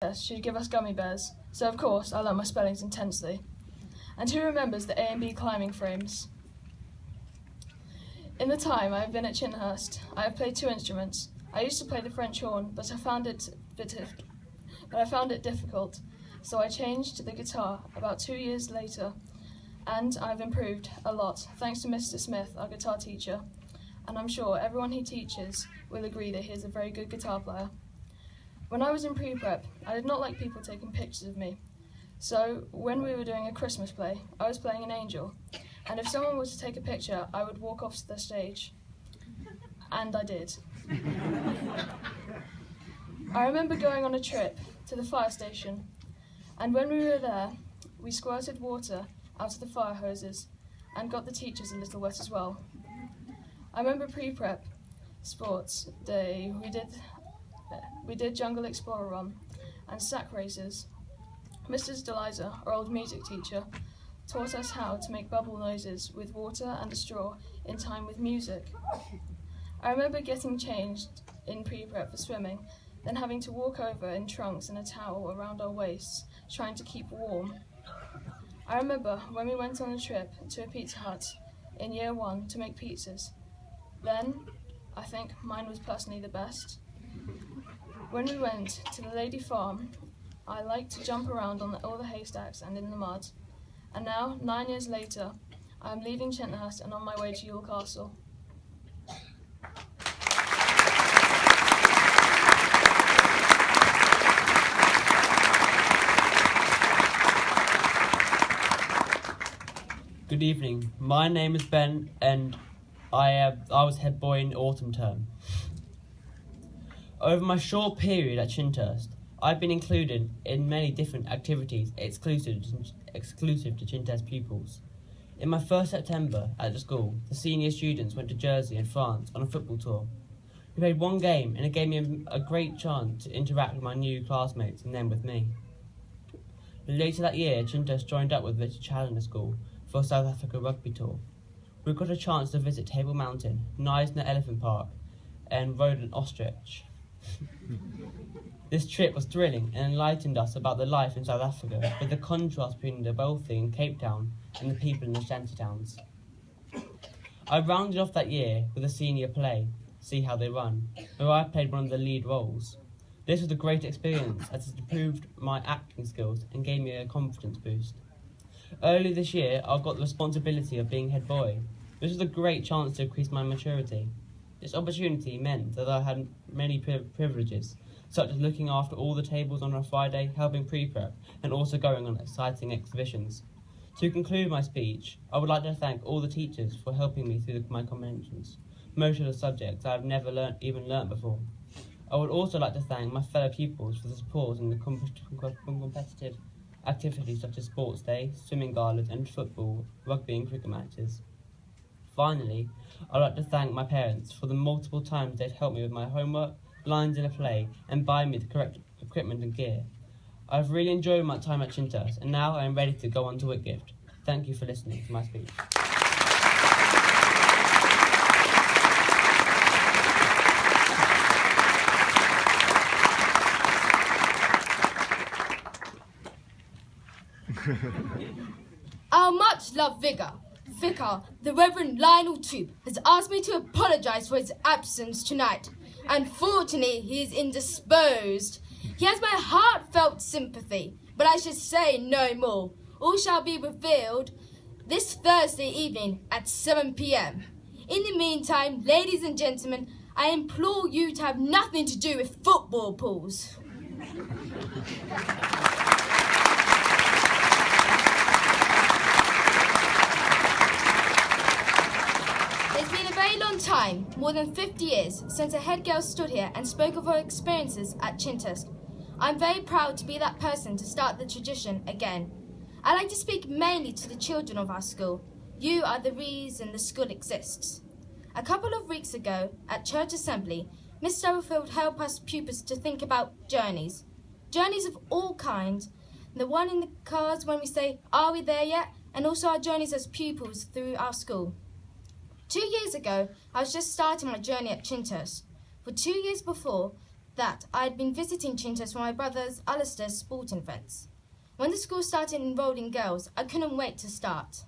test, she'd give us gummy bears, so of course I learnt my spellings intensely. And who remembers the A and B climbing frames? In the time I have been at Chinthurst, I have played 2 instruments. I used to play the French horn, but I found it difficult, so I changed to the guitar about 2 years later, and I've improved a lot, thanks to Mr. Smith, our guitar teacher, and I'm sure everyone he teaches will agree that he is a very good guitar player. When I was in pre-prep, I did not like people taking pictures of me, so when we were doing a Christmas play, I was playing an angel, and if someone was to take a picture, I would walk off the stage, and I did. I remember going on a trip to the fire station, and when we were there, we squirted water out of the fire hoses and got the teachers a little wet as well. I remember pre-prep sports day, we did Jungle Explorer Run and sack races. Mrs. Deliza, our old music teacher, taught us how to make bubble noises with water and a straw in time with music. I remember getting changed in pre-prep for swimming, then having to walk over in trunks and a towel around our waists, trying to keep warm. I remember when we went on a trip to a Pizza Hut in year 1 to make pizzas. Then, I think mine was personally the best. When we went to the lady farm, I liked to jump around on all the haystacks and in the mud. And now, 9 years later, I am leaving Chinthurst and on my way to Ewell Castle. Good evening. My name is Ben, and I was head boy in autumn term. Over my short period at Chinthurst, I've been included in many different activities exclusive to Chinthurst pupils. In my first September at the school, the senior students went to Jersey and France on a football tour. We played 1 game, and it gave me a great chance to interact with my new classmates and them with me. Later that year, Chinthurst joined up with Little Challenger School for a South Africa rugby tour. We got a chance to visit Table Mountain, Neisner Elephant Park, and rode an ostrich. This trip was thrilling and enlightened us about the life in South Africa, with the contrast between the wealthy in Cape Town and the people in the shanty towns. I rounded off that year with a senior play, See How They Run, where I played one of the lead roles. This was a great experience as it improved my acting skills and gave me a confidence boost. Early this year, I got the responsibility of being head boy. This was a great chance to increase my maturity. This opportunity meant that I had many privileges, such as looking after all the tables on a Friday, helping pre-prep, and also going on exciting exhibitions. To conclude my speech, I would like to thank all the teachers for helping me through my comprehensions, most of the subjects I have never learnt before. I would also like to thank my fellow pupils for the support in the competitive activities such as sports day, swimming galas and football, rugby and cricket matches. Finally, I'd like to thank my parents for the multiple times they've helped me with my homework, lines in a play, and buy me the correct equipment and gear. I've really enjoyed my time at Chinthurst, and now I am ready to go on to Whitgift. Thank you for listening to my speech. Our much-loved vicar, the Reverend Lionel Troop, has asked me to apologise for his absence tonight. Unfortunately, he is indisposed. He has my heartfelt sympathy, but I should say no more. All shall be revealed this Thursday evening at 7 p.m. In the meantime, ladies and gentlemen, I implore you to have nothing to do with football pools. It's been a very long time, more than 50 years, since a head girl stood here and spoke of her experiences at Chinthurst. I'm very proud to be that person to start the tradition again. I like to speak mainly to the children of our school. You are the reason the school exists. A couple of weeks ago, at church assembly, Miss Stubblefield helped us pupils to think about journeys. Journeys of all kinds. The one in the cars when we say, "Are we there yet?" and also our journeys as pupils through our school. 2 years ago, I was just starting my journey at Chinthurst. For 2 years before, that, I had been visiting Chinthurst for my brother's Alistair's sporting events. When the school started enrolling girls, I couldn't wait to start.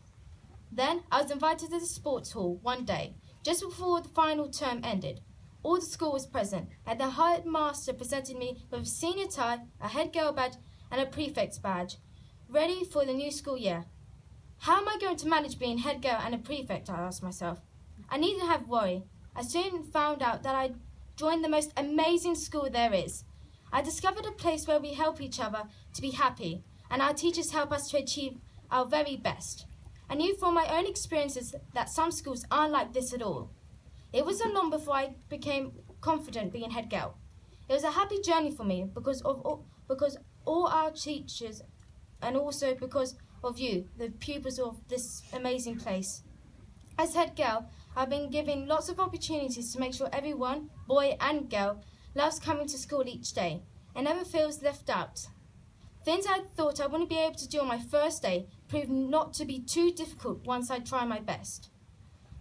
Then I was invited to the sports hall one day, just before the final term ended. All the school was present, and the headmaster presented me with a senior tie, a head girl badge, and a prefect's badge, ready for the new school year. How am I going to manage being head girl and a prefect, I asked myself. I needn't have worry. I soon found out that I'd joined the most amazing school there is. I discovered a place where we help each other to be happy, and our teachers help us to achieve our very best. I knew from my own experiences that some schools aren't like this at all. It wasn't long before I became confident being head girl. It was a happy journey for me because all our teachers, and also because of you, the pupils of this amazing place. As head girl, I've been given lots of opportunities to make sure everyone, boy and girl, loves coming to school each day and never feels left out. Things I thought I wouldn't be able to do on my first day proved not to be too difficult once I try my best.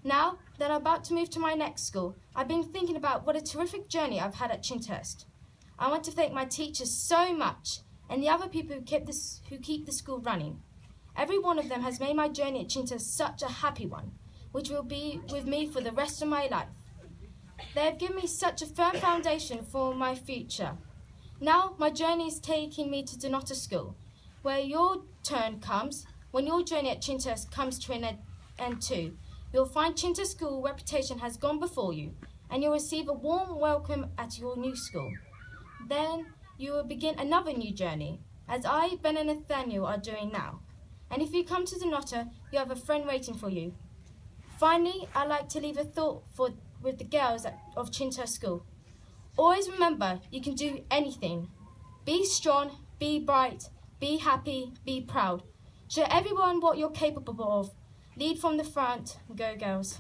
Now that I'm about to move to my next school, I've been thinking about what a terrific journey I've had at Chinthurst. I want to thank my teachers so much and the other people who keep the school running. Every one of them has made my journey at Chinthurst such a happy one, which will be with me for the rest of my life. They have given me such a firm foundation for my future. Now my journey is taking me to Donata School, where your turn comes. When your journey at Chinthurst comes to an end too, you'll find Chinthurst School reputation has gone before you, and you'll receive a warm welcome at your new school. Then you will begin another new journey, as I, Ben and Nathaniel are doing now. And if you come to Donata, you have a friend waiting for you. Finally, I'd like to leave a thought with the girls of Chinthurst School. Always remember, you can do anything. Be strong, be bright, be happy, be proud. Show everyone what you're capable of. Lead from the front. Go, girls.